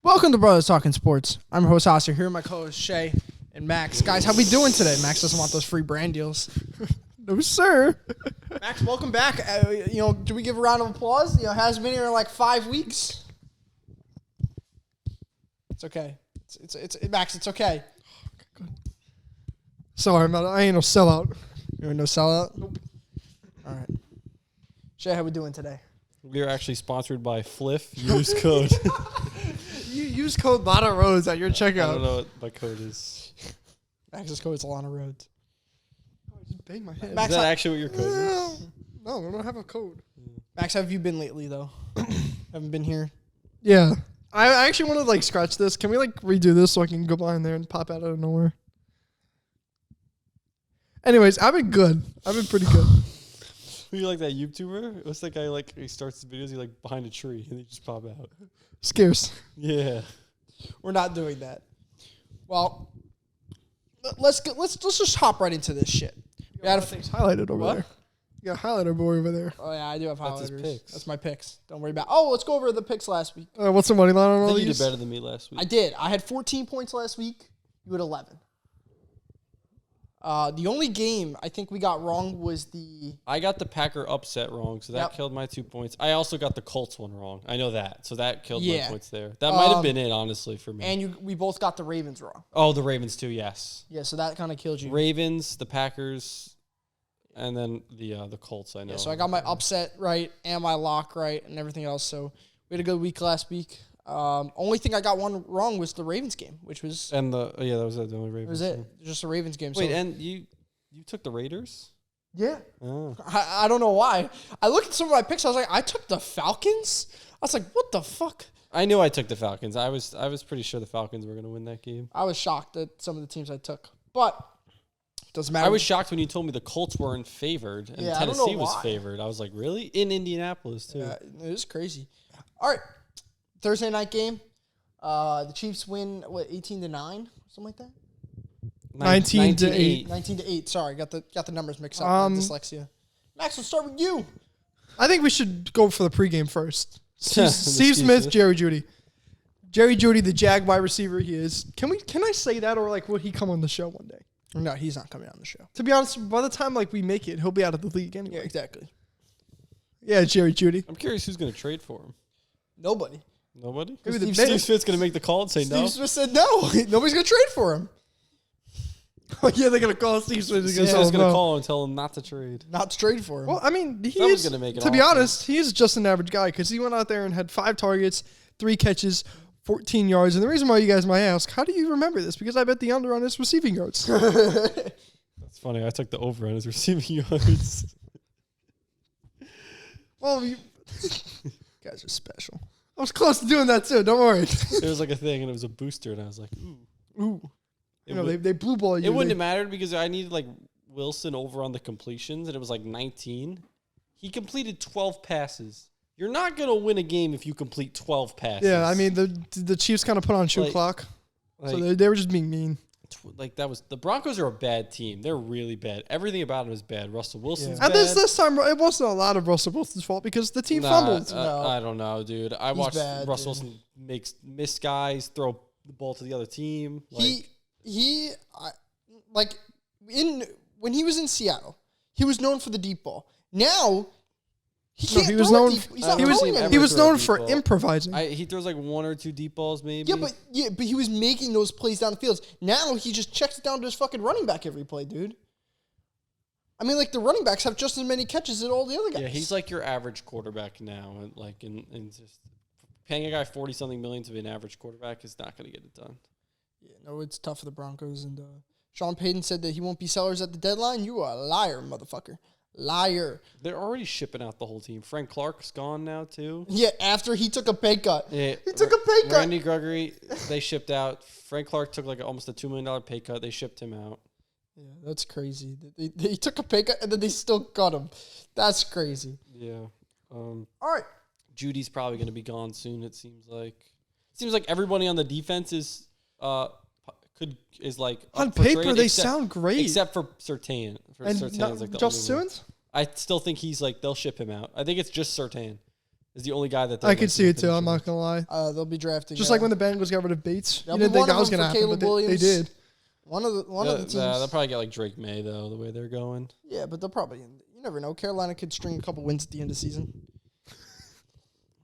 Welcome to Brothers Talking Sports. I'm your host, Oscar, here with my co-host, Shay and Max. Guys, how we doing today? Max doesn't want those free brand deals. No, sir. Max, welcome back. Do we give a round of applause? Hasn't been here in like 5 weeks. It's okay. Max, it's okay. Sorry, man. I ain't no sellout. You're no sellout? Nope. All right. Shay, how we doing today? We are actually sponsored by Fliff. Use code. You use code Lana Rose at your checkout. I don't know what my code is. Max's code is Alana Rhodes. I just banged my head. Max, Is that actually what your code is? No, I don't have a code. Max, how have you been lately, though? Haven't been here? Yeah. I actually want to, scratch this. Can we, redo this so I can go behind there and pop out of nowhere? Anyways, I've been good. I've been pretty good. You like that YouTuber? What's that guy he starts his videos, behind a tree and they just pop out. Scarce. Yeah. We're not doing that. Well, let's just hop right into this shit. We had Things highlighted over What? there. You got a highlighter boy over there. Oh yeah, I do have That's his highlighters. picks. That's my picks. Don't worry about. Oh, let's go over the picks last week. What's the money line on I all think you these? did better than me last week. I did. I had 14 points last week. You had 11. The only game I think we got wrong was the. I got the Packer upset wrong, so that Yep. killed my 2 points. I also got the Colts one wrong. I know that. So that killed Yeah. my points there. That might have been it, honestly, for me. And we both got the Ravens wrong. Oh, the Ravens too, yes. Yeah, so that kind of killed you. Ravens, the Packers, and then the Colts, I know. Yeah, so I got my upset right and my lock right and everything else. So we had a good week last week. Only thing I got one wrong was the Ravens game, which was And that was the only Ravens. that was it. Just a Ravens game. Wait, so, and you took the Raiders? yeah. Oh. I don't know why. I looked at some of my picks. I was like, I took the Falcons. I was like, what the fuck? I knew I took the Falcons. I was pretty sure the Falcons were going to win that game. I was shocked at some of the teams I took, but doesn't matter. I was shocked when you told me the Colts weren't favored and Yeah, I don't know Tennessee was why. favored. I was like, really? In Indianapolis too. Yeah, it was crazy. All right, Thursday night game. The Chiefs win 18-9, something like that. 19 to 8. 19-8. Sorry, got the numbers mixed up. I have dyslexia. Max, we'll start with you. I think we should go for the pregame first. Steve Steve Smith, Smith. Jerry Jeudy. Jerry Jeudy, the Jag wide receiver he is. Can I say that, or will he come on the show one day? No, he's not coming on the show. To be honest, by the time we make it, he'll be out of the league anyway. Yeah, exactly. Yeah, Jerry Jeudy. I'm curious who's going to trade for him. Nobody. Nobody? Maybe the Steve Steve Smith's going to make the call and say no. Steve Smith said no. Nobody's gonna trade for him. Oh yeah, they're gonna call Steve Smith. He's Steve gonna Smith's tell going him to no. call and tell him not to trade. Not to trade for him. Well, I mean, he Someone's is. gonna make it To be awesome. honest, he is just an average guy because he went out there and had 5 targets, 3 catches, 14 yards. And the reason why you guys might ask, how do you remember this? Because I bet the under on his receiving yards. That's funny. I took the over on his receiving yards. Well, you guys are special. I was close to doing that too. Don't worry. There was a thing and it was a booster and I was like, ooh. Ooh, It, they blue ball you. it wouldn't have They- mattered because I needed Wilson over on the completions and it was 19. He completed 12 passes. You're not going to win a game if you complete 12 passes. Yeah, I mean the Chiefs kind of put on shoot Like- clock, so Like, they were just being mean. that was the Broncos are a bad team. They're really bad. Everything about them is bad. Russell Wilson's And bad. this time it wasn't a lot of Russell Wilson's fault because the team Nah, fumbled. No. I don't know, dude. I watched bad, Russell dude. Wilson miss guys, throw the ball to the other team. When he was in Seattle, he was known for the deep ball. Now he No, can't. he was throw known. deep. He's I not haven't He was throwing seen him anymore. he was throw a known deep for ball. improvising. He throws 1 or 2 deep balls, maybe. Yeah, but he was making those plays down the field. Now he just checks it down to his fucking running back every play, dude. I mean, the running backs have just as many catches as all the other guys. Yeah, he's like your average quarterback now, and just paying a guy 40-something million to be an average quarterback is not going to get it done. Yeah, no, it's tough for the Broncos. And Sean Payton said that he won't be sellers at the deadline. You are a liar, motherfucker. Liar. They're already shipping out the whole team. Frank Clark's gone now too. Yeah, after he took a pay cut. Yeah, He took a pay cut. Randy Gregory, they shipped out. Frank Clark took almost a $2 million pay cut. They shipped him out. Yeah, that's crazy. They took a pay cut and then they still cut him. That's crazy. Yeah. All right. Judy's probably going to be gone soon. It seems like. Everybody on the defense is up On for paper, trade, they except- sound great. except for Surtain. And Surtain's not, the Josh only one. Simmons? I still think he's they'll ship him out. I think it's just Surtain is the only guy that I could see it too. I'm not gonna lie. They'll be drafting. Just like when the Bengals got rid of Bates, There'll you be didn't think one that was of them gonna for happen, but Caleb they Williams. did. One of the teams. They'll probably get like Drake May though, the way they're going. Yeah, but they'll probably. You never know. Carolina could string a couple wins at the end of the season.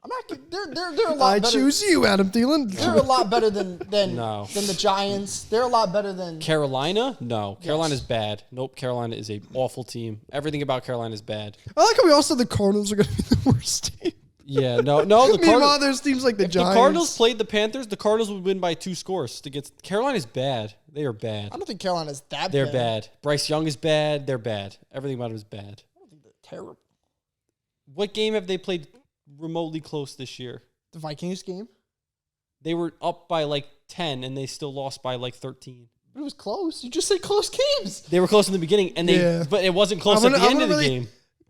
I'm not. They're a lot. I better. choose you, Adam Thielen. They're a lot better than No. than the Giants. They're a lot better than. Carolina? No. Carolina's bad. Nope. Carolina is a awful team. Everything about Carolina is bad. I like how we all said the Cardinals are going to be the worst team. Yeah. No. The Meanwhile, Cardinals. there's teams like the If Giants. the Cardinals played the Panthers, the Cardinals would win by 2 scores. Carolina's bad. They are bad. I don't think Carolina's that They're bad. bad. Bryce Young is bad. They're bad. Everything about them is bad. I don't think they're terrible. What game have they played remotely close this year? The Vikings game, They were up by like 10 and they still lost by like 13. but it was close. You just said close games. They were close in the beginning, and but it wasn't close at the end of the game.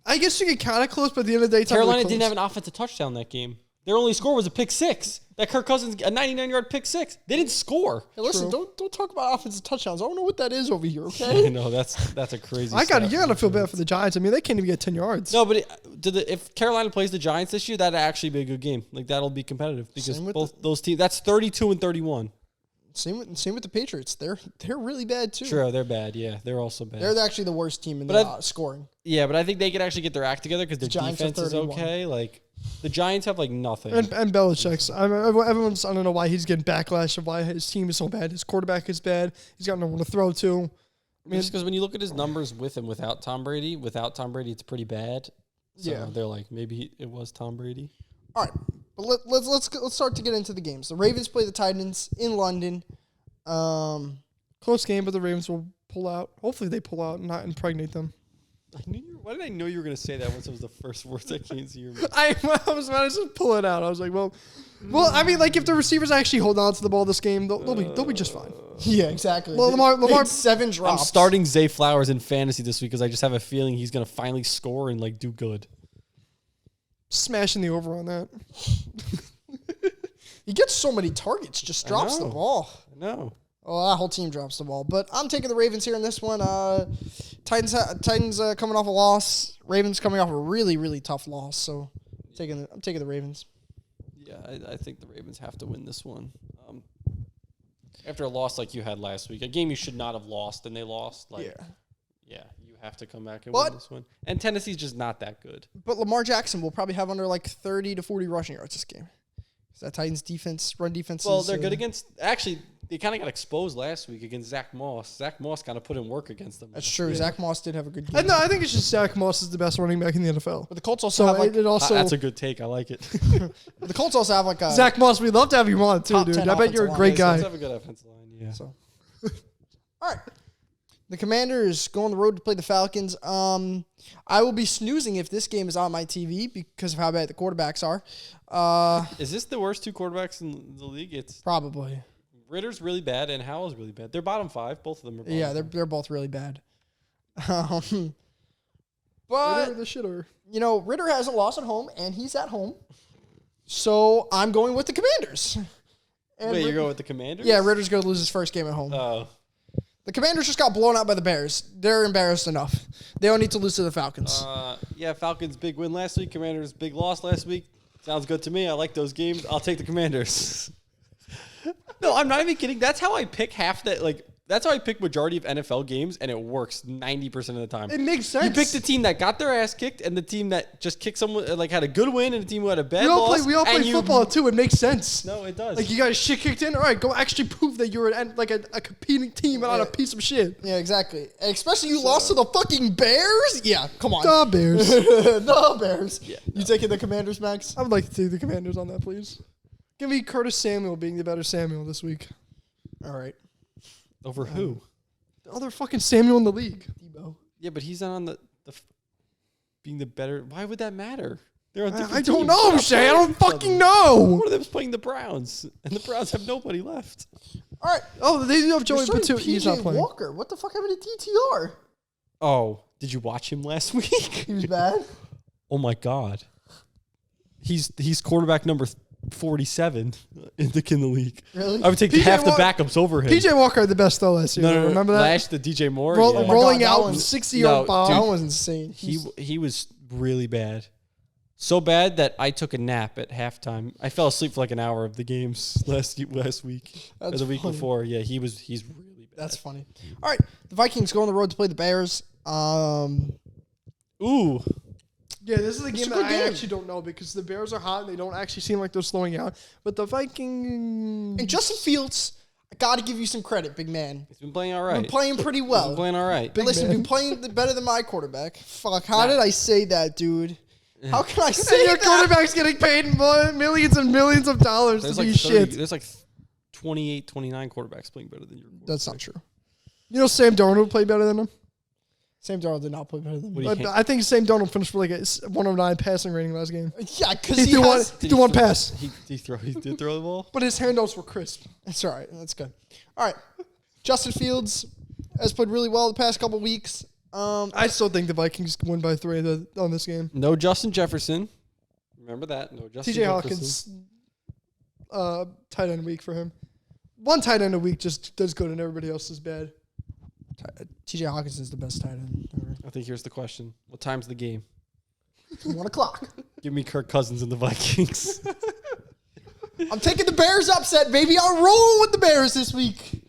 I guess you get kind of close, but at the end of the day, it's not really Carolina close. didn't have an offensive touchdown that game. Their only score was a pick 6. That Kirk Cousins, a 99-yard pick 6. They didn't score. Hey, listen, True. don't talk about offensive touchdowns. I don't know what that is over here. I Okay. know that's a crazy. You stat. gotta feel bad for the Giants. I mean, they can't even get 10 yards. No, but if Carolina plays the Giants this year, that'd actually be a good game. Like that'll be competitive because Same with both those teams. That's 32 and 31. Same with the Patriots. They're really bad too. Sure, they're bad. Yeah, they're also bad. They're actually the worst team in But the scoring. Yeah, but I think they could actually get their act together because their Giants are defense is 31. okay. Like the Giants have like nothing. And Belichick's. Everyone's, I don't know why he's getting backlash of why his team is so bad. His quarterback is bad. He's got no one to throw to. I mean, just because when you look at his numbers with and without Tom Brady, it's pretty bad. So Yeah. they're like, maybe it was Tom Brady. All right, but let's start to get into the games. The Ravens play the Titans in London. Close game, but the Ravens will pull out. Hopefully they pull out and not impregnate them. Why did I know you were going to say that once it was the first words that came to your mouth? I was about to just pull it out. I was like, well, I mean, like if the receivers actually hold on to the ball this game, they'll be just fine. Yeah, exactly. Well, Lamar- They had 7 drops. I'm starting Zay Flowers in fantasy this week because I just have a feeling he's going to finally score and like do good. Smashing the over on that. He gets so many targets, just drops the know. ball. No. Oh, that whole team drops the ball. But I'm taking the Ravens here in this one. Titans coming off a loss. Ravens coming off a really, really tough loss. So I'm taking the Ravens. Yeah, I think the Ravens have to win this one. After a loss like you had last week, a game you should not have lost, and they lost. Yeah, you have to come back and win this one. And Tennessee's just not that good. But Lamar Jackson will probably have under like 30 to 40 rushing yards this game. So that Titans run defense. Well, they're good against. Actually, they kind of got exposed last week against Zach Moss. Zach Moss kind of put in work against them. That's true. Zach Moss did have a good game. No, I think it's just Zach Moss is the best running back in the NFL. But the Colts also So have like it also That's a good take. I like it. the Colts also have like a Zach Moss. We'd love to have you on too, Top dude. 10 I bet you're a offensive great line. Let's guy. have a good offensive line. Yeah. So, all right. The Commanders go on the road to play the Falcons. I will be snoozing if this game is on my TV because of how bad the quarterbacks are. Is this the worst 2 quarterbacks in the league? It's Probably. Ritter's really bad and Howell's really bad. They're bottom 5. Both of them are bottom Yeah, 5. they're both really bad. But Whatever the shitter. you know, Ritter hasn't lost at home, and he's at home. So I'm going with the Commanders. And Wait, you're going with the Commanders? Yeah, Ritter's going to lose his first game at home. Oh. The Commanders just got blown out by the Bears. They're embarrassed enough. They don't need to lose to the Falcons. Yeah, Falcons big win last week. Commanders big loss last week. Sounds good to me. I like those games. I'll take the Commanders. No, I'm not even kidding. That's how I pick that's how I pick majority of NFL games, and it works 90% of the time. It makes sense. You pick the team that got their ass kicked, and the team that just kicked someone, like had a good win, and the team who had a bad loss. We all play football too. It makes sense. No, it does. Like you got shit kicked in. All right, go actually prove that you're a competing team and not a piece of shit. Yeah, exactly. And especially you lost to the fucking Bears? Yeah, come on. The Bears. The Bears. Yeah, You taking the Commanders, Max? I would like to take the Commanders on that, please. Give me Curtis Samuel being the better Samuel this week. All right. Over who? The other fucking Samuel in the league. Debo. Yeah, but he's not on the being the better. Why would that matter? They're on different I don't teams. know, They're Shay. I not don't playing fucking each other. know. One of them's playing the Browns, and the Browns have nobody left. All right. Oh, they do have Joey You're starting Batu. He's not PJ playing. Walker. What the fuck happened to DTR? Oh, did you watch him last week? He was bad. Oh my God, he's quarterback number 47 in the league. Really? I would take PJ half the Walker- backups over him. PJ Walker had the best throw last year. no, Remember that? Last the DJ Moore. Roll- yeah. rolling God, that out one- 60-yard No, bomb. That one was insane. He was really bad. So bad that I took a nap at halftime. I fell asleep for like an hour of the games last week or That's the week funny. before. Yeah, he's really bad. That's funny. All right, the Vikings go on the road to play the Bears. Ooh. Yeah, this is a game a that good I game. actually don't know because the Bears are hot and they don't actually seem like they're slowing out. But the Vikings... And Justin Fields, I got to give you some credit, big man. He's been playing all right. Been playing pretty He's well. been playing all right. But listen, man. been playing better than my quarterback. Fuck, how did I say that, dude? How can I And say your that? quarterback's getting paid millions and millions of dollars There's to like do 30, shit. there's like 28, 29 quarterbacks playing better than your quarterback. That's not true. You know Sam Darnold would play better than him? Sam Darnold did not play better than What me. do you I think Sam Darnold finished for like a 109 passing rating last game. Yeah, because He he threw has... one pass. He did throw the ball. But his handoffs were crisp. That's all right. That's good. All right. Justin Fields has played really well the past couple weeks. I still think the Vikings win by 3 on this game. No Justin Jefferson. Remember that. No Justin TJ Jefferson. Hawkins, tight end week for him. One tight end a week just does good and everybody else is bad. TJ Hawkins is the best tight end ever. I think here's the question. What time's the game? 1 o'clock. Give me Kirk Cousins and the Vikings. I'm taking the Bears upset, baby. I'm rolling with the Bears this week.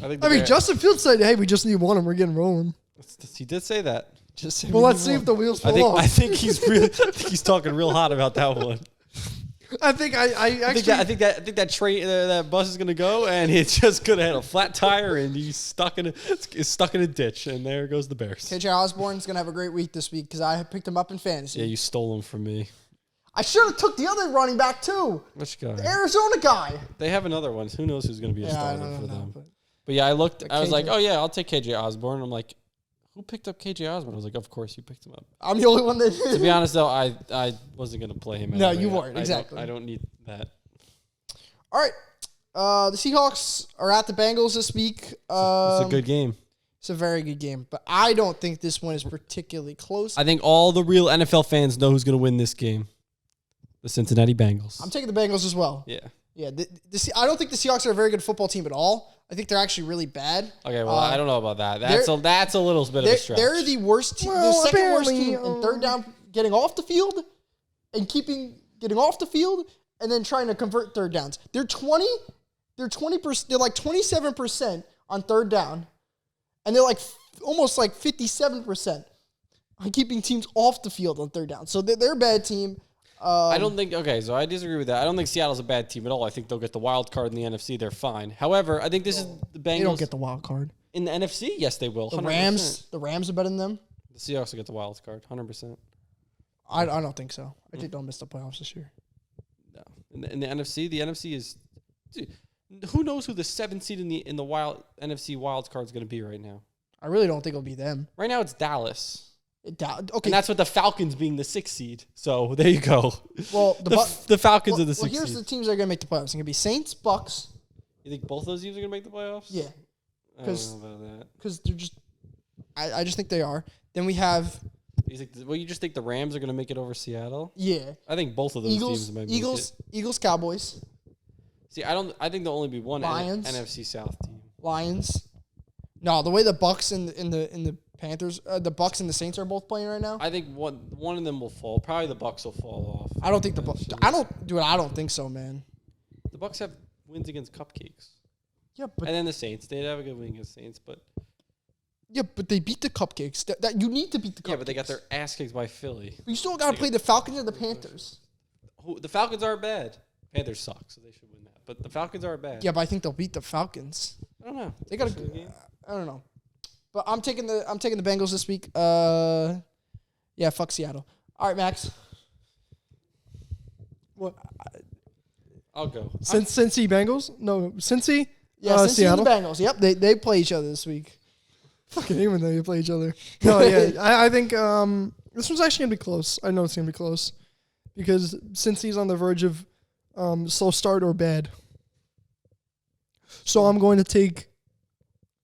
I I mean, Justin Fields said, hey, we just need one and we're getting rolling. he did say that. Just say Well, we let's need see one. if the wheels I fall off. think he's talking real hot about that one. I think that train that bus is gonna go, and it's just gonna have a flat tire, and he's stuck in a ditch, and there goes the Bears. KJ Osborne's going to have a great week this week because I picked him up in fantasy. Yeah, you stole him from me. I should have took the other running back too. Which guy? The Arizona guy. They have another one. Who knows who's gonna be a Yeah, I starter don't for know. them? But But yeah, I looked. I was like, KJ oh yeah, I'll take KJ Osborne. I'm like, who picked up KJ Osborne? I was like, of course you picked him up. I'm the only one that To be honest though, I wasn't gonna play him. No, anyway. you weren't, I don't- exactly. I don't need that. All right. The Seahawks are at the Bengals this week. It's a good game. It's a very good game, but I don't think this one is particularly close. I think all the real NFL fans know who's gonna win this game. The Cincinnati Bengals. I'm taking the Bengals as well. Yeah. Yeah, I don't think the Seahawks are a very good football team at all. I think they're actually really bad. Okay, well, I don't know about that. That's a little bit of a stretch. They're the worst team, Well, the second worst apparently, team in third down, getting off the field and getting off the field and then trying to convert third downs. They're 20%, they're like 27% on third down, and they're like almost like 57% on keeping teams off the field on third down. So they're a bad team. I don't think. Okay, so I disagree with that. I don't think Seattle's a bad team at all. I think they'll get the wild card in the NFC. They're fine. However, I think this is the Bengals. They don't get the wild card. in the NFC. Yes, they will. The 100%. Rams are better than them. The Seahawks will get the wild card. 100%. I don't think so. I think they'll miss the playoffs this year. No. In the NFC is. Dude, who knows who the 7th seed in the wild NFC wild card is going to be right now? I really don't think it'll be them. Right now, it's Dallas. Okay. And that's with the Falcons being the 6th seed. So there you go. Well, the Falcons are the 6th here's seed. the teams that are going to make the playoffs. It's going to be Saints, Bucks. You think both those teams are going to make the playoffs? Yeah, I 'cause- don't know about that. because they're just. I just think they are. Then we have You just think the Rams are going to make it over Seattle? yeah I think both of those Eagles, teams might make Eagles, Cowboys, it. See, I think there'll only be one Lions. NFC South team. Lions. No, the way the Bucks and the Panthers, the Bucks and the Saints are both playing right now. I think one of them will fall. Probably the Bucks will fall off. I don't think the Bucks. I don't think so, man. The Bucks have wins against Cupcakes, Yeah, but and then the Saints. They have a good win against Saints, but they beat the Cupcakes. That you need to beat the Cupcakes. yeah, but they got their ass kicked by Philly. But you still got to play the Falcons and the Panthers. The Falcons aren't bad. Panthers suck, so they should win that. But the Falcons aren't bad. Yeah, but I think they'll beat the Falcons. I don't know. They got Watch the game. I don't know. But I'm taking the Bengals this week. Yeah, fuck Seattle. All right, Max. What? I'll go. Cincy Bengals? No, Cincy? Yeah, Cincy Seattle? and the Bengals. Yep, they play each other this week. Fucking even though you play each other. No, yeah. I think this one's actually going to be close. I know it's going to be close. Because Cincy's on the verge of slow start or bad. So I'm going to take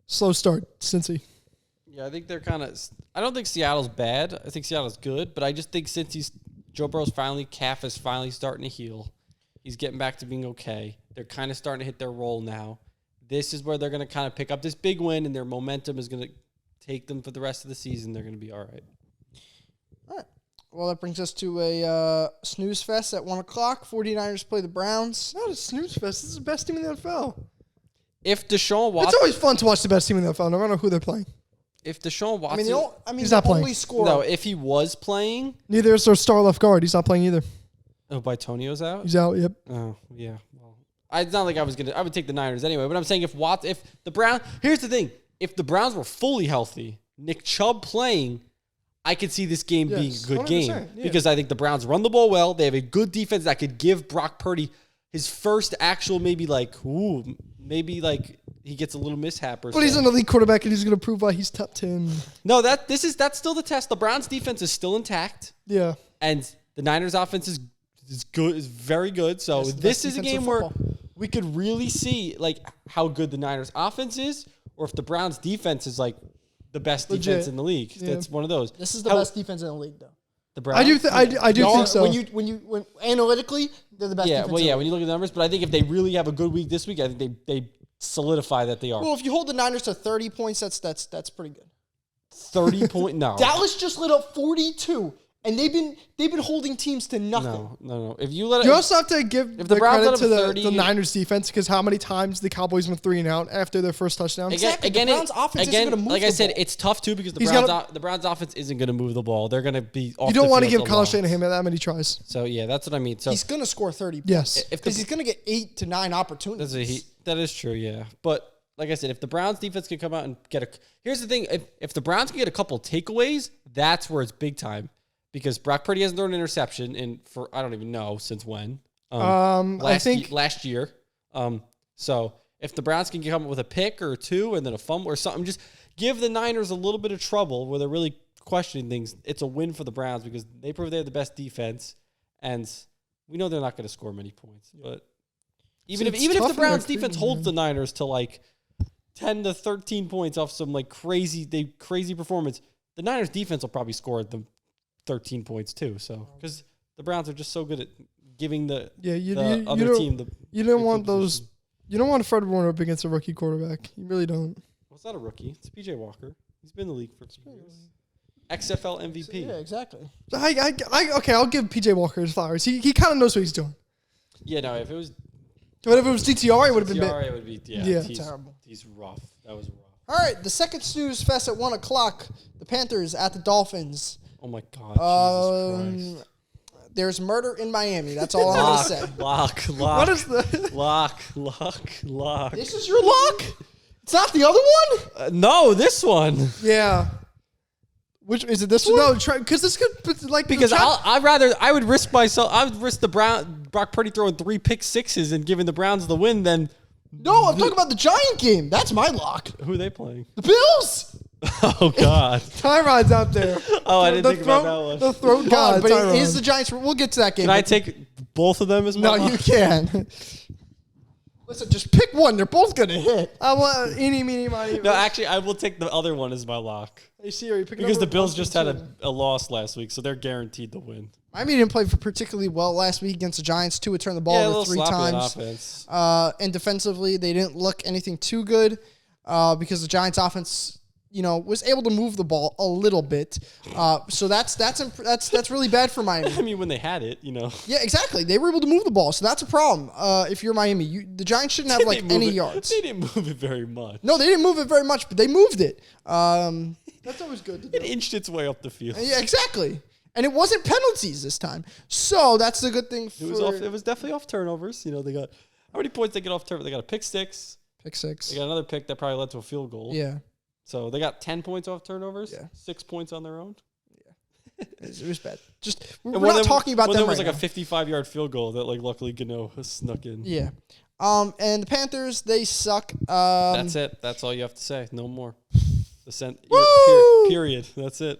slow start, Cincy. Yeah, I think they're kind of. I don't think Seattle's bad. I think Seattle's good, but I just think since Joe Burrow's calf is finally starting to heal, he's getting back to being okay. They're kind of starting to hit their role now. This is where they're going to kind of pick up this big win, and their momentum is going to take them for the rest of the season. They're going to be all right. All right. Well, that brings us to a snooze fest at 1 o'clock. 49ers play the Browns. Not a snooze fest. This is the best team in the NFL. If Deshaun Watson, It's always fun to watch the best team in the NFL, no matter who they're playing. if Deshaun Watson, He's not the only playing. score. no, if he was playing, Neither is their star left guard. He's not playing either. oh, Bitonio's out. He's out. Yep. Oh, yeah. Well, it's not like I would take the Niners anyway. But I'm saying if the Browns, here's the thing: if the Browns were fully healthy, Nick Chubb playing, I could see this game being Yes, a good 100%, game yeah. because I think the Browns run the ball well. They have a good defense that could give Brock Purdy his first actual maybe he gets a little mishap or But he's so. an elite quarterback, and he's going to prove why he's top 10. No, that's still the test. The Browns defense is still intact, Yeah. and the Niners offense is very good. So It's the this best is a defense in game where football. we could really see like how good the Niners offense is, or if the Browns defense is like the best Legit. defense in the league. Yeah. That's one of those. This is the How- best defense in the league, though. The Browns. I do No, think so. When analytically, they're the best Yeah, defense. well, in yeah. the When league. you look at the numbers, but I think if they really have a good week this week, I think they solidify that they are. Well, if you hold the Niners to 30 points, that's pretty good. 30-point. No, Dallas just lit up 42, and they've been holding teams to nothing. no. If you let You it, also have to give If the the Browns credit let to up the 30 Niners defense because how many times the Cowboys went 3 and out after their first touchdown? Exactly. The Browns' offense isn't gonna move like I the said, ball. it's tough too because He's the Browns offense isn't going to move the ball. They're going to be. Off You don't want to give a Kyle lot. Shanahan that many tries. So yeah, that's what I mean. So He's gonna score 30. Yes. if the, Because he's gonna get 8 to 9 opportunities. that is true. Yeah, but like I said, if the Browns defense can come out and get a, here's the thing: if the Browns can get a couple takeaways, that's where it's big time. Because Brock Purdy hasn't thrown an interception in for I don't even know since when. I think last year. So if the Browns can come up with a pick or two and then a fumble or something, just give the Niners a little bit of trouble where they're really questioning things. It's a win for the Browns because they prove they have the best defense, and we know they're not going to score many points. But even It's if tough the in Browns their defense crew, holds man. the Niners to like 10 to 13 points off some like crazy performance, the Niners defense will probably score them 13 points too. So because the Browns are just so good at giving the other don't, team the. you don't want field those. position. You don't want Fred Warner up against a rookie quarterback. You really don't. Well, it's not a rookie. It's PJ Walker. He's been in the league for 2 years. XFL MVP. Yeah, exactly. Okay, I'll give PJ Walker his flowers. He kind of knows what he's doing. Yeah, no, if it was But if it was DTR, it would have been. TR, it would be Yeah. Terrible. He's rough. That was rough. All right, the second snooze fest at 1 o'clock. The Panthers at the Dolphins. Oh my God, Jesus Christ. There's murder in Miami. That's all I'm gonna say. Lock. What is the? Lock. This is your lock. It's not the other one. No, this one. Yeah. Which is it? This one? No, because this could like Because I would risk Brock Purdy throwing 3 pick sixes and giving the Browns the win than No, I'm talking about the Giant game. That's my lock. who are they playing? The Bills. Oh God. Tyrod's out there. Oh, I didn't The think about throat- that one. The throat God, god, but Tyrod. it is the Giants. We'll get to that game. Can I take both of them as my No, lock? you can. Listen, just pick one. They're both gonna hit. I want eeny, meeny, miny. No, actually, I will take the other one as my lock. Hey Siri, pick Because number the Bills 1 just through had 2. a loss last week, so they're guaranteed to win. Miami didn't play particularly well last week against the Giants. Tua turned the ball Yeah, a over little 3 sloppy on times. offense. And defensively, they didn't look anything too good because the Giants' offense, was able to move the ball a little bit. So that's really bad for Miami. I mean, when they had it, Yeah, exactly. They were able to move the ball, so that's a problem. If you're Miami, the Giants shouldn't have like They didn't any move it- yards. They didn't move it very much. No, they didn't move it very much, but they moved it. That's always good to It do. inched its way up the field. Yeah, exactly. And it wasn't penalties this time, so that's the good thing for It was definitely off turnovers. They got how many points they get off turnover? They got a pick six. pick 6. They got another pick that probably led to a field goal. Yeah, So they got 10 points off turnovers. Yeah. 6 points on their own. it was bad. Just we're And not talking about them there right was like now. a 55-yard field goal that luckily Gano snuck in. Yeah. And the Panthers, they suck. That's it. That's all you have to say. No more. Woo! Period. That's it.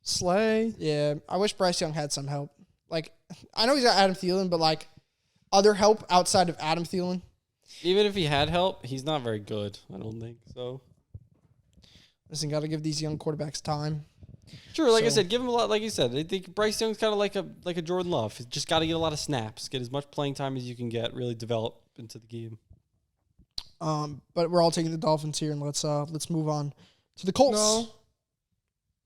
Slay. Yeah, I wish Bryce Young had some help. I know he's got Adam Thielen, but other help outside of Adam Thielen. Even if he had help, he's not very good. I don't think so. Listen, got to give these young quarterbacks time. Sure, like I So- said, give him a lot. Like you said, I think Bryce Young's kind of like a Jordan Love. He's just got to get a lot of snaps, get as much playing time as you can get, really develop into the game. But we're all taking the Dolphins here, and let's move on to the Colts. No.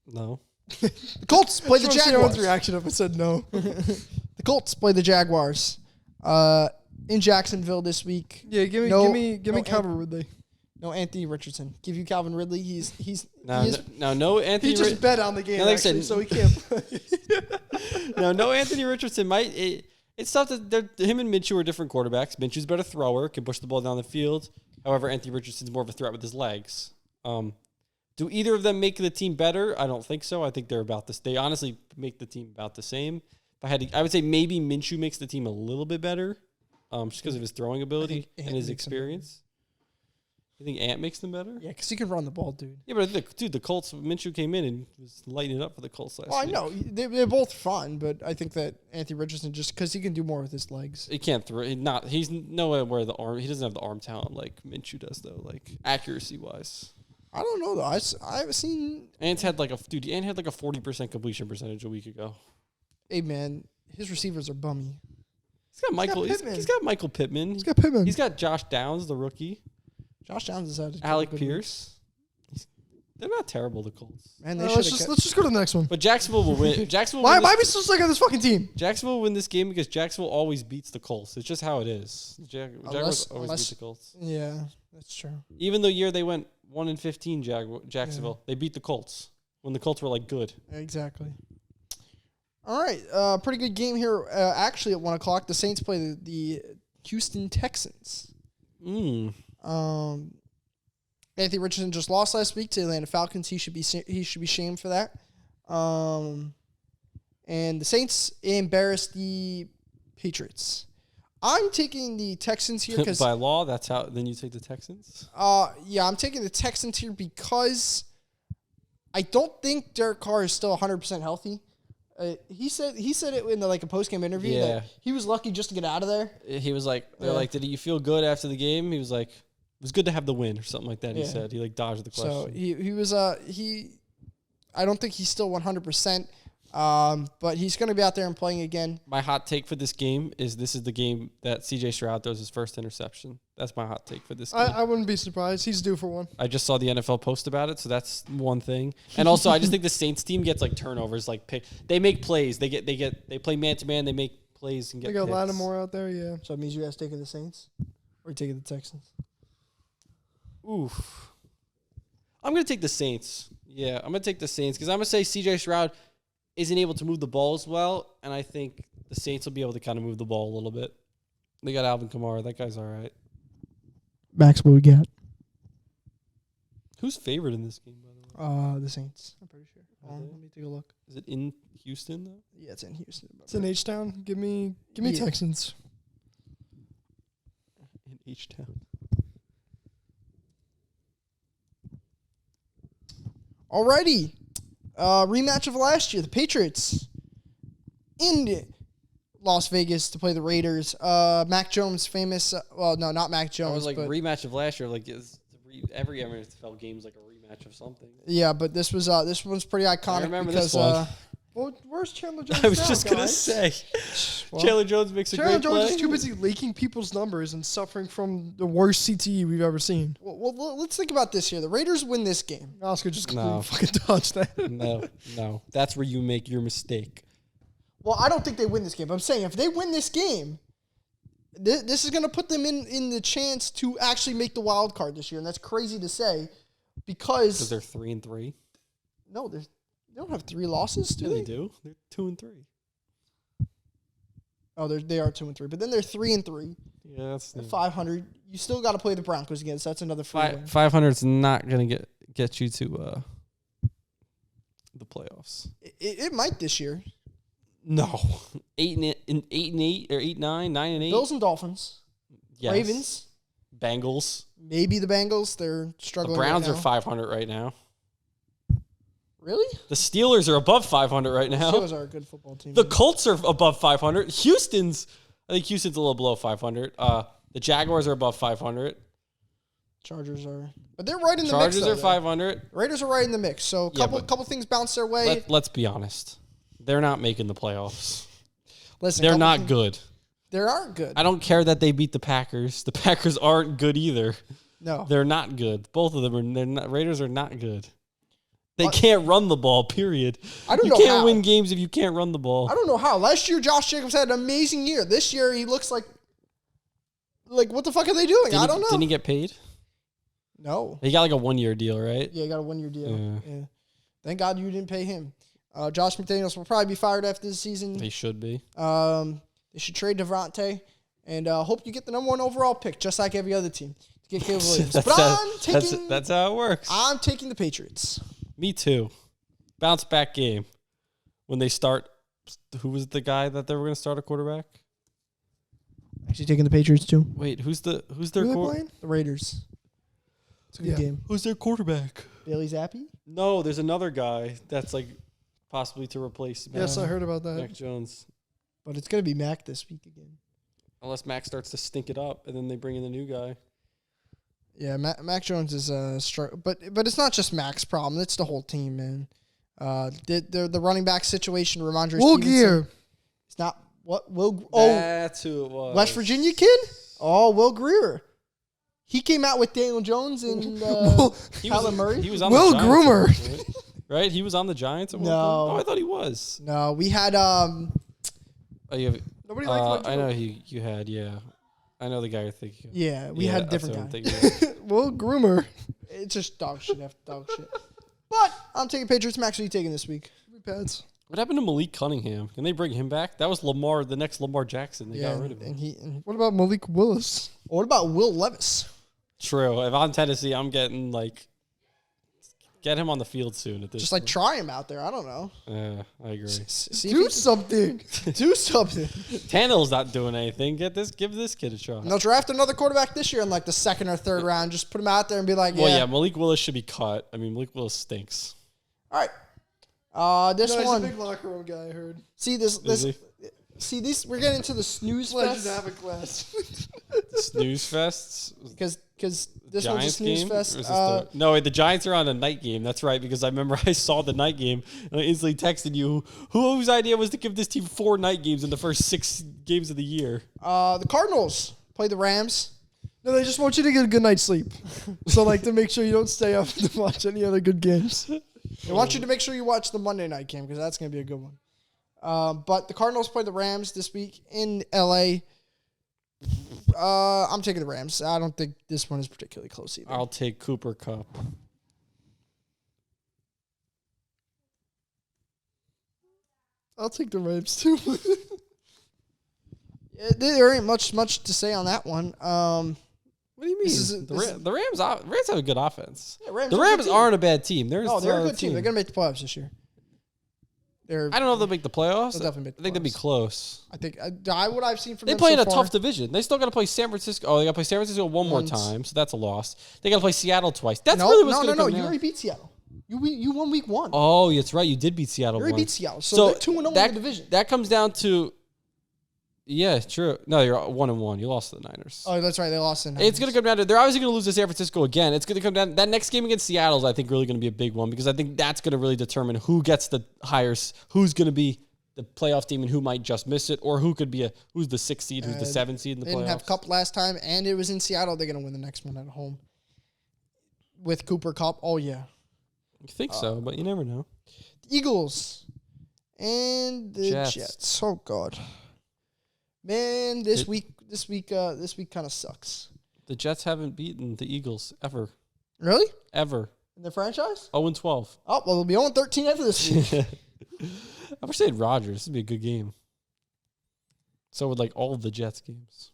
No, The Colts play the Everyone's Jaguars. reaction if I said no. The Colts play the Jaguars in Jacksonville this week. Yeah, give me No, Calvin Ridley. No Anthony Richardson. Give you Calvin Ridley. No Anthony. He just bet on the game, No, like I actually, said- so he can't play. no Anthony Richardson might. It's tough that him and Minshew are different quarterbacks. Minshew's a better thrower, can push the ball down the field. However, Anthony Richardson's more of a threat with his legs. Do either of them make the team better? I don't think so. I think they're about this. They honestly make the team about the same. If I had to, I would say maybe Minshew makes the team a little bit better, just because of his throwing ability Ant and his makes them experience. You think Ant makes them better? Yeah, because he can run the ball, dude. Yeah, but the Colts, Minshew came in and was lighting it up for the Colts last Oh, I week. know. They're both fun, but I think that Anthony Richardson, just because he can do more with his legs. He can't throw. He's nowhere where the arm. He doesn't have the arm talent like Minshew does, though. Like accuracy wise, I don't know, though. I've seen... Ant had like a 40% completion percentage a week ago. Hey, man, his receivers are bummy. He's got Michael. Pittman. He's got Michael Pittman. He's got Pittman. He's got Josh Downs, the rookie. Josh Downs has had a Alec couple good Pierce. They're not terrible, the Colts. weeks. Man, they let's should have just go to the next one. But Jacksonville will win. Why are we so stuck on this fucking team? Jacksonville will win this game because Jacksonville always beats the Colts. It's just how it is. Jaguars always unless- beat the Colts. Yeah, that's true. Even the year they went 1-15, Jacksonville, they beat the Colts when the Colts were like good. Exactly. All right, pretty good game here. Actually, at 1 o'clock, the Saints play the Houston Texans. Anthony Richardson just lost last week to the Atlanta Falcons. He should be shamed for that. And the Saints embarrassed the Patriots. I'm taking the Texans here because By law, that's how. Then you take the Texans. I'm taking the Texans here because I don't think Derek Carr is still 100% healthy. He said it in a post-game interview Yeah. that he was lucky just to get out of there. He was like, they're Yeah. like, did you feel good after the game? He was like, it was good to have the win or something like that. He Yeah. said he dodged the question. So he was I don't think he's still 100%, but he's going to be out there and playing again. My hot take for this game is this is the game that C.J. Stroud throws his first interception. That's my hot take for this game. I wouldn't be surprised. He's due for one. I just saw the NFL post about it, so that's one thing. And also, I just think the Saints team gets turnovers, they make plays. They play man to man. They make plays and get. They got picks. Lattimore out there, yeah. So that means you guys taking the Saints or you taking the Texans? Oof. I'm gonna take the Saints. Yeah, I'm gonna take the Saints because I'm gonna say C.J. Stroud isn't able to move the ball as well, and I think the Saints will be able to kind of move the ball a little bit. They got Alvin Kamara. That guy's all right. Max, what we got? Who's favored in this game, by the way? The Saints. I'm pretty sure. Are they? Let me take a look. Is it in Houston though? Yeah, it's in Houston. It's in H-Town. Give me Yeah. Texans. In H-Town. Alrighty. Rematch of last year. The Patriots in Las Vegas to play the Raiders. Mac Jones, famous. Well, no, not Mac I Jones. was like but rematch of last year. Every NFL game's like a rematch of something. yeah, but this one's pretty iconic. remember because, this one. Well, where's Chandler Jones I was now, just gonna guys? say, Well, Chandler Jones makes a Chandler great Jones play. is too busy leaking people's numbers and suffering from the worst CTE we've ever seen. well, let's think about this here. The Raiders win this game. Oscar just No. completely fucking dodged that. No, that's where you make your mistake. Well, I don't think they win this game. But I'm saying if they win this game, this is going to put them in the chance to actually make the wild card this year, and that's crazy to say Because because they're 3-3. no, they don't have 3 losses, do Yeah, they? they do. They're 2-3. Oh, they are 2-3, but then they're 3-3, Yeah, that's at 500. You still got to play the Broncos again, so that's another free win. 500 is not gonna get you to the playoffs. It might this year. No, 8-8 or 8-9, 9-8. Bills and Dolphins, Yes. Ravens, Bengals. maybe the Bengals. They're The struggling. Browns right are now. 500 right now. Really? The Steelers are above 500 right now. Steelers are a good football team. The Colts are above 500. I think Houston's a little below 500. The Jaguars are above 500. Chargers are, but they're right in the Chargers mix. though, are though. 500. Raiders are right in the mix. So Yeah, couple things bounce their way. Let's be honest. They're not making the playoffs. Listen, They're couple not things- good. They aren't good. I don't care that they beat the Packers. The Packers aren't good either. No. They're not good. Both of them are. They're not. Raiders are not good. They can't run the ball, period. I don't you know can't how. win games if you can't run the ball. I don't know how. Last year, Josh Jacobs had an amazing year. This year, he looks like what the fuck are they doing? I don't know. Didn't he get paid? No. He got like a 1-year deal, right? Yeah, he got a 1-year deal. Yeah. Yeah. Thank God you didn't pay him. Josh McDaniels will probably be fired after this season. They should be. They should trade Devontae, and hope you get the number 1 overall pick, just like every other team, to get Caleb Williams. That's how it works. I'm taking the Patriots. Me too. Bounce back game. When they start, who was the guy that they were going to start a quarterback? Actually taking the Patriots too. Wait, who's their Who are they playing? The Raiders. It's a good Yeah. game. Who's their quarterback? Bailey Zappi? No, there's another guy that's like possibly to replace Mac, Yes, I heard about that. Mac Jones. But it's going to be Mac this week again. Unless Mac starts to stink it up, and then they bring in the new guy. Yeah, Mac Jones is but it's not just Mac's problem. It's the whole team, man. The running back situation, Ramondre Will Stevenson. Gear. It's not what Will. Oh, That's who it was. West Virginia kid. Oh, Will Greer. He came out with Daniel Jones and Kyler Murray. He was on Will the Giants Groomer. at one point, right? He was on the Giants at one point? No. Oh, I thought he was. No, we had Oh, you have, Nobody liked my I know joke. you had, yeah. I know the guy you're thinking of. yeah, we Yeah, had a that's different what I'm guy. thinking of. Will Groomer. It's just dog shit after dog shit. But I'm taking Patriots. Max, who are you taking this week? Pads. What happened to Malik Cunningham? Can they bring him back? That was Lamar, the next Lamar Jackson. They got rid of him. And What about Malik Willis? what about Will Levis? True. If I'm Tennessee, I'm getting get him on the field soon at this. Just try him out there. I don't know. Yeah, I agree. See Do if something. he, do something. Tannehill's not doing anything. Give this kid a shot. And they'll draft another quarterback this year in the second or third round. Just put him out there and be like, Well, yeah, Malik Willis should be cut. I mean, Malik Willis stinks. All right. This No, he's one. a big locker room guy, I heard. See this. Is he? See these. We're getting into the snooze Pleasure to fest have a class. Snooze fests. because this one's a Giants snooze game? fest. Or is this no, wait, the Giants are on a night game. That's right, because I remember I saw the night game and I instantly texted you whose idea was to give this team 4 night games in the first 6 games of the year. The Cardinals play the Rams. No, they just want you to get a good night's sleep. So, to make sure you don't stay up to watch any other good games. They want you to make sure you watch the Monday night game because that's going to be a good one. But the Cardinals play the Rams this week in LA. I'm taking the Rams. I don't think this one is particularly close either. I'll take Cooper Cup. I'll take the Rams, too. Yeah, there ain't much to say on that one. What do you mean? This is- The Rams have a good offense. Yeah, Rams The are a good Rams team. aren't a bad team. They're No, they're a solid good team. They're going to make the playoffs this year. I don't know if they'll make the playoffs. They'll definitely make the I think they'll be playoffs. close. I think what I've seen from They them play so in a far, tough division. They still got to play San Francisco. Oh, they got to play San Francisco one more Once. time, so that's a loss. They got to play Seattle twice. That's No, really what's no, going no, to no. come You down. already beat Seattle. You won week 1. Oh, that's right. You did beat Seattle You already once. beat Seattle. So they're 2-0 in the division. That comes down to, yeah, true. No, you're 1-1. You lost to the Niners. Oh, that's right. They lost in. It's going to come down to, they're obviously going to lose to San Francisco again. It's going to come down, that next game against Seattle is, I think, really going to be a big one because I think that's going to really determine who gets the hires, who's going to be the playoff team and who might just miss it, or who could be who's the 6th seed, who's the 7th seed in the They playoffs. didn't have Cup last time, and it was in Seattle. They're going to win the next one at home with Cooper Cup. Oh yeah, You think so, but you never know. the Eagles and the Jets. Jets. Oh God, man, this week kind of sucks. The Jets haven't beaten the Eagles ever. Really? Ever. In the franchise? 0-12. Oh well, they'll be 0-13 after this week. I wish they had Rodgers. This would be a good game. So would all of the Jets games.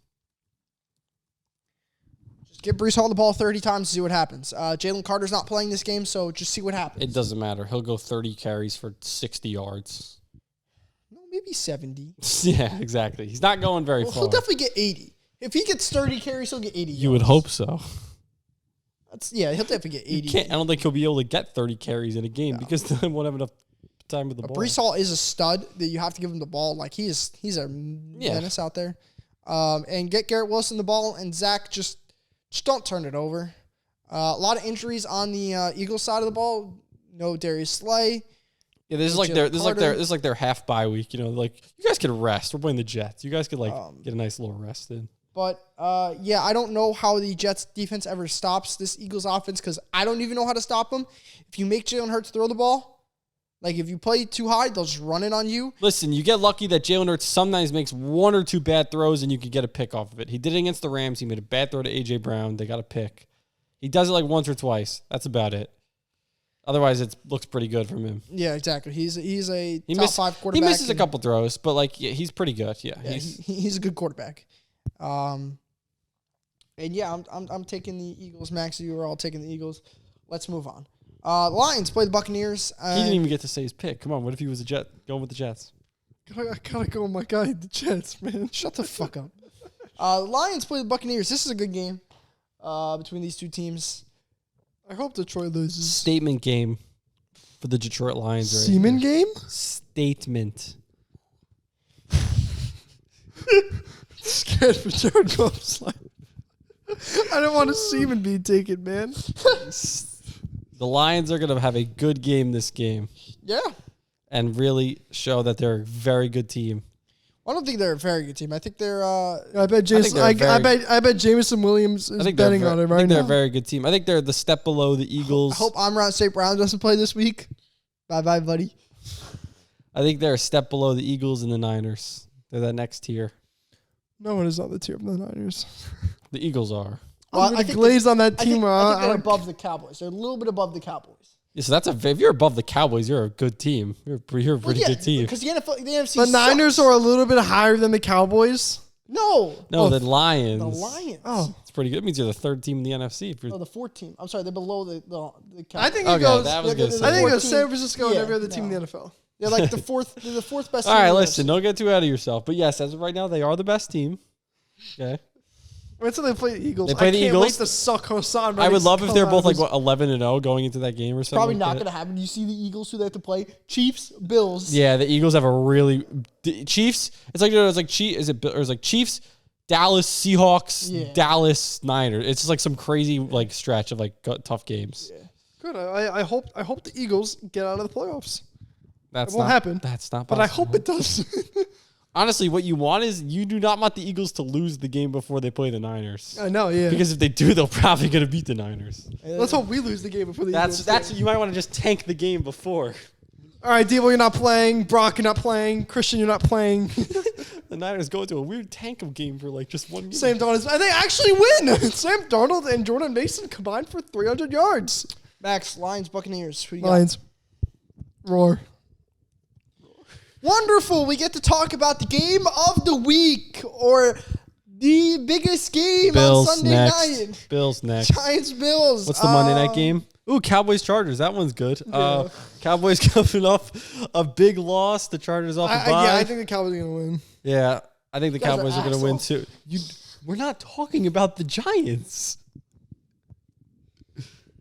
Just give Brees Hall the ball 30 times to see what happens. Jalen Carter's not playing this game, so just see what happens. It doesn't matter. He'll go 30 carries for 60 yards. No, maybe 70. Yeah, exactly. He's not going very Well, far. he'll definitely get 80. If he gets 30 carries, he'll get 80. You would hope so. He'll definitely get 80. I don't think he'll be able to get 30 carries in a game because they won't have enough time with the ball. Brees Hall is a stud that you have to give him the ball. He's a menace out there. And get Garrett Wilson the ball, and Zach just don't turn it over. A lot of injuries on the Eagles side of the ball. No Darius Slay. Yeah, this is like their half bye week. You guys can rest. We're playing the Jets. You guys could get a nice little rest in. But, yeah, I don't know how the Jets defense ever stops this Eagles offense because I don't even know how to stop them. If you make Jalen Hurts throw the ball, like if you play too high, they'll just run it on you. Listen, you get lucky that Jalen Hurts sometimes makes one or two bad throws and you can get a pick off of it. He did it against the Rams. He made a bad throw to A.J. Brown. They got a pick. He does it like once or twice. That's about it. Otherwise, it looks pretty good from him. Yeah, exactly. He's a top 5 quarterback. He misses a couple throws, but like yeah, he's pretty good. Yeah, Yeah, he's a good quarterback. And yeah, I'm taking the Eagles. Max, you are all taking the Eagles. Let's move on. The Lions play the Buccaneers. He didn't even get to say his pick. Come on, what if he was a Jet going with the Jets? I gotta go with my guy, the Jets, man. Shut the fuck up. The Lions play the Buccaneers. This is a good game between these two teams. I hope Detroit loses. Statement game for the Detroit Lions. Right Seaman game? Statement. Scared for Jared Goff's life. I don't want a Seaman being taken, man. The Lions are going to have a good game this game Yeah. and really show that they're a very good team. I don't think they're a very good team. I think they're I bet Jason. they're I bet Jameson Williams is betting on it I right think they're a now. very good team. I think they're the step below the Eagles. I hope Amon St. Brown doesn't play this week. Bye-bye, buddy. I think they're a step below the Eagles and the Niners. They're that next tier. No one is on the tier of the Niners. The Eagles are. Well, I'm gonna glaze on that I team. think they're above the Cowboys. They're a little bit above the Cowboys. Yeah, so that's if you're above the Cowboys, you're a good team. You're a pretty good team. Because the NFC The Niners sucks. are a little bit higher than the Cowboys. No. No, the Lions. The Lions. Oh, It's pretty good. It means you're the third team in the NFC. If you're, Oh, the 4th team. I'm sorry, they're below the Cowboys. I think it Okay, goes. that was they're- good. they're I think it goes 14. San Francisco and Yeah, every other team no. in the NFL. They're like the fourth. They're the 4th best. All team right, in the listen, NFC. don't get too out of yourself. But yes, as of right now, they are the best team. Okay. Wait till they play the Eagles. They play I the can't Eagles. wait to suck Hassan. I would love if they're both like what? 11-0 going into that game or something. Probably like not that. going to happen. You see the Eagles who they have to play? Chiefs, Bills. Yeah, the Eagles have a really the Chiefs. It's like Chiefs, Dallas, Seahawks, Yeah. Dallas, Niners. It's just like some crazy like stretch of like tough games. Good. I hope the Eagles get out of the playoffs. That's It won't not, happen. That's not. But I possible. hope it does. Honestly, what you want is you do not want the Eagles to lose the game before they play the Niners. I know. Yeah. Because if they do, they're probably going to beat the Niners. Let's hope we lose the game before the Eagles. That's you might want to just tank the game before. All right, Debo, you're not playing. Brock, you're not playing. Christian, you're not playing. The Niners go into a weird tank of game for like just one game. Sam Darnold, and they actually win. Sam Darnold and Jordan Mason combined for 300 yards. Max, Lions, Buccaneers. Who you got? Lions. Roar. Wonderful. We get to talk about the game of the week or the biggest game Bills on Sunday next. night. Bills next. Giants, Bills. What's the Monday night game? Ooh, Cowboys Chargers. That one's good. Yeah. Cowboys coming off a big loss. The Chargers off a bye. I think the Cowboys are going to win. Yeah, I think the guys are Cowboys are going to win assholes. too. We're not talking about the Giants.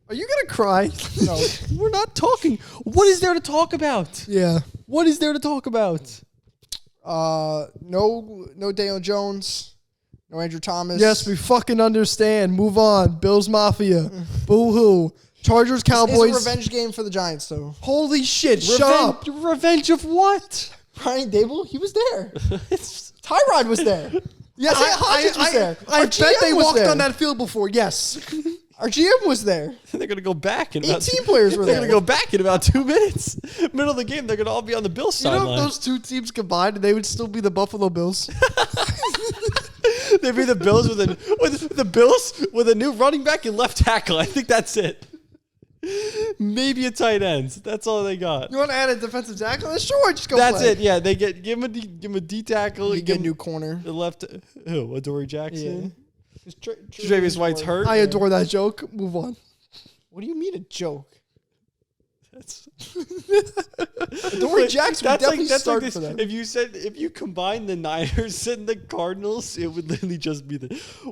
Are you going to cry? No. We're not talking. What is there to talk about? Yeah. What is there to talk about? No Daniel Jones. No Andrew Thomas. Yes, we fucking understand. Move on. Bills Mafia. Boo-hoo. Chargers, It's Cowboys. a revenge game for the Giants, though. Holy shit. Shut up. Revenge of what? Brian Dable, he was there. It's Tyrod was there. Yeah, Isaiah Hodgins was there. I Our bet GM they was walked there. on that field before. Yes. Our GM was there. they're going to go back in 18 players were They're there. going to go back in about 2 minutes. Middle of the game, they're going to all be on the Bills You know, sideline. if those two teams combined, they would still be the Buffalo Bills. They'd be the Bills with a new running back and left tackle. I think that's it. Maybe a tight end. That's all they got. You want to add a defensive tackle? Sure, just go That's play. it. Yeah, they give him a D tackle. You get a new corner. The left. Who? Adoree Jackson. Yeah. Travis White's hurt. I adore that joke. Move on. What do you mean a joke? That's Adoree Jackson would definitely start this. for them. If you combine the Niners and the Cardinals, it would literally just be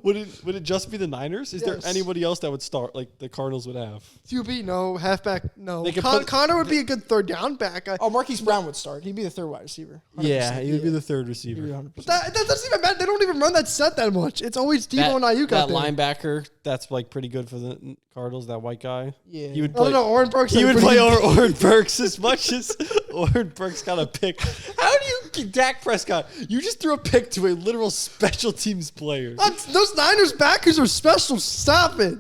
would it just be the Niners? Is Yes. there anybody else that would start like the Cardinals would have? QB, no. Halfback, no. They could put- Connor would be a good third down back. Oh, Marquise Brown would start. He'd be the third wide receiver. 100%. Yeah, he would be the third He'd receiver. be 100%. that doesn't even matter. They don't even run that set that much. It's always Debo and Ayuk that out there. linebacker, that's like pretty good for the Cardinals. That white guy. Yeah. He would Oh, play. no, Oren Burks. He had a would pretty play good- over Oren Burks as much as Oren Burks got a pick. How do you freaking Dak Prescott. You just threw a pick to a literal special teams player. Those Niners backers are special. Stop it.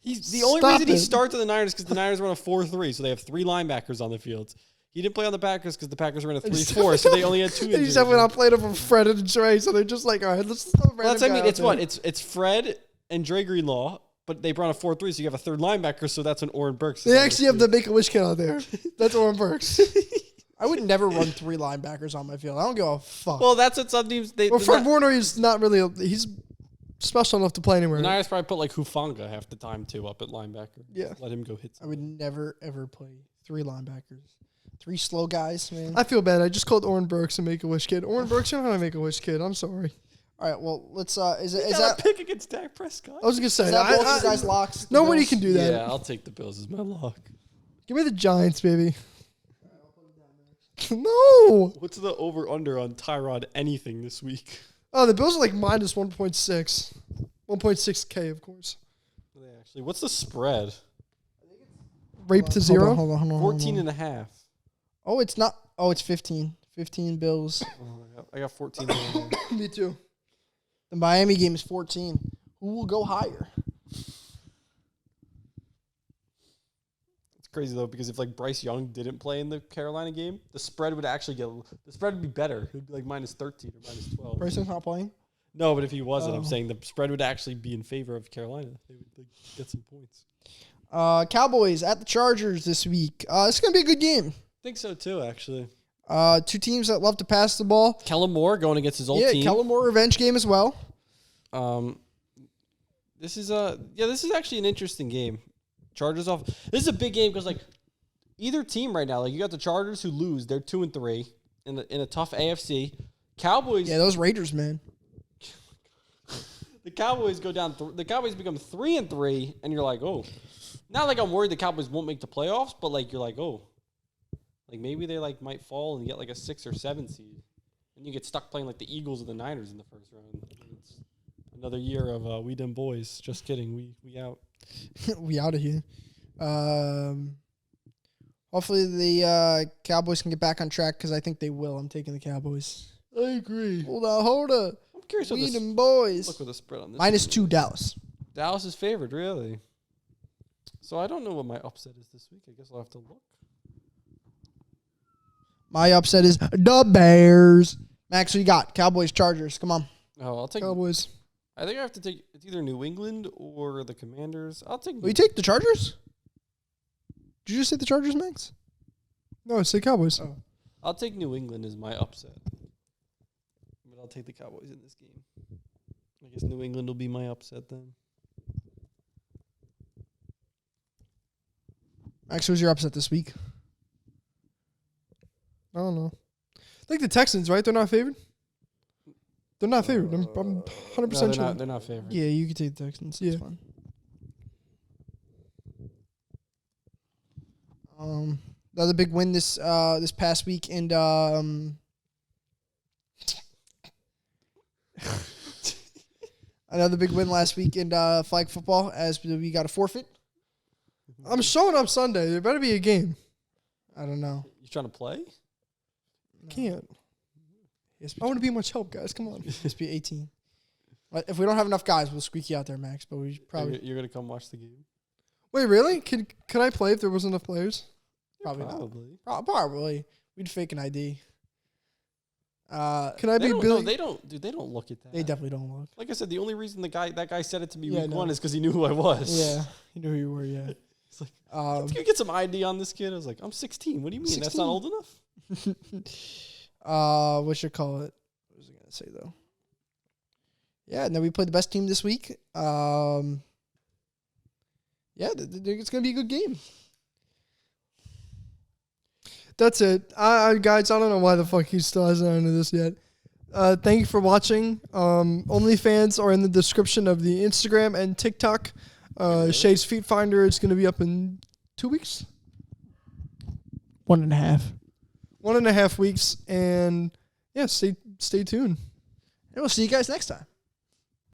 He's the only reason he starts on the Niners because the Niners run a 4-3, so they have 3 linebackers on the field. He didn't play on the Packers because the Packers ran a 3-4, so they only had 2 They injuries. just have not played over Fred and Dre, so they're just like, all right, let's throw a Well, random guy it's out what? there. It's Fred and Dre Greenlaw, but they run a 4-3, so you have a third linebacker, so that's when Oren Burks. They actually have the Make-A-Wish kid out there. That's Oren Burks. I would never run 3 linebackers on my field. I don't give a fuck. Well, that's what some teams. Well, Fred Warner is not really. He's special enough to play anywhere. The Niners probably put like Hufanga half the time too up at linebacker. Yeah. Let him go hit. I would never ever play 3 linebackers. 3 slow guys, man. I feel bad. I just called Oren Burks a Make-A-Wish kid. Oren Burks, you're not a Make-A-Wish kid. I'm sorry. All right, well, let's. Is Is that that pick against Dak Prescott? I was gonna say is that both of you guys locks? The Nobody Bills? can do that. Yeah, I'll take the Bills as my lock. Give me the Giants, baby. No. What's the over under on Tyrod anything this week? Oh, the Bills are like minus 1.6. 1.6K, of course. Actually, what's the spread? Rape to 0. Hold on. 14 and a half. Oh, it's not. Oh, it's 15. 15 Bills. Oh, I got 14 and a half. Me too. The Miami game is 14. Who will go higher? It's crazy though because if like Bryce Young didn't play in the Carolina game, the spread would actually the spread would be better. It would be like minus 13 or minus 12. Bryson's not playing. No, but if he wasn't, I'm Oh. saying the spread would actually be in favor of Carolina. They would like, get some points. Cowboys at the Chargers this week. It's gonna be a good game. I think so too, actually. 2 teams that love to pass the ball. Kellen Moore going against his old Yeah, team. Kellen Moore revenge game as well. This is actually an interesting game. Chargers off. This is a big game because like either team right now, like you got the Chargers who lose, they're 2-3 in a tough AFC. Cowboys. Yeah, those Raiders, man. The Cowboys go down. The Cowboys become 3-3, and you're like, oh, not like I'm worried the Cowboys won't make the playoffs, but like you're like, oh, like maybe they like might fall and get like a 6 or 7 seed, and you get stuck playing like the Eagles or the Niners in the first round. It's another year of we them boys. Just kidding, we out. We out of here. Hopefully the Cowboys can get back on track because I think they will. I'm taking the Cowboys. I agree. Hold on. I'm curious what We this. them boys. Look at the spread on this. -2 Dallas. Dallas is favored, really. So I don't know what my upset is this week. I guess I'll have to look. My upset is the Bears. Max, what you got? Cowboys, Chargers. Come on. Oh, I'll take. Cowboys. I think I have to take. It's either New England or the Commanders. I'll take. Will you take the Chargers? Did you just say the Chargers, Max? No, say Cowboys. Oh. I'll take New England as my upset. But I'll take the Cowboys in this game. I guess New England will be my upset then. Max, who's your upset this week? I don't know. I think the Texans, right? They're not favored? They're not favored. I'm 100% No, sure. they're not favored. Yeah, you can take the Texans. That's Yeah. fine. Another big win this past week, and another big win last week in flag football as we got a forfeit. I'm showing up Sunday. There better be a game. I don't know. You trying to play? Can't. I want to be much help, guys. Come on. Just be 18. But if we don't have enough guys, we'll squeak you out there, Max. But we probably You're gonna come watch the game. Wait, really? Can I play if there wasn't enough players? probably not. Probably. Probably we'd fake an ID. Can I They be don't, Billy? they don't. Dude, they don't look at that. They definitely don't look. Like I said, the only reason that guy said it to me Yeah, week no. one is because he knew who I was. Yeah, you know who you were. Yeah. It's like, Um, can you get some ID on this kid? I was like, I'm 16. What do you mean? That's 16? not old enough? What should call it? What was I gonna say though? Yeah, and then we played the best team this week. Yeah, it's gonna be a good game. That's it. Guys, I don't know why the fuck he still hasn't ended this yet. Thank you for watching. OnlyFans are in the description of the Instagram and TikTok. Shay's Feet Finder is going to be up in 2 weeks? 1.5. 1.5 weeks. And yeah, stay tuned. And we'll see you guys next time.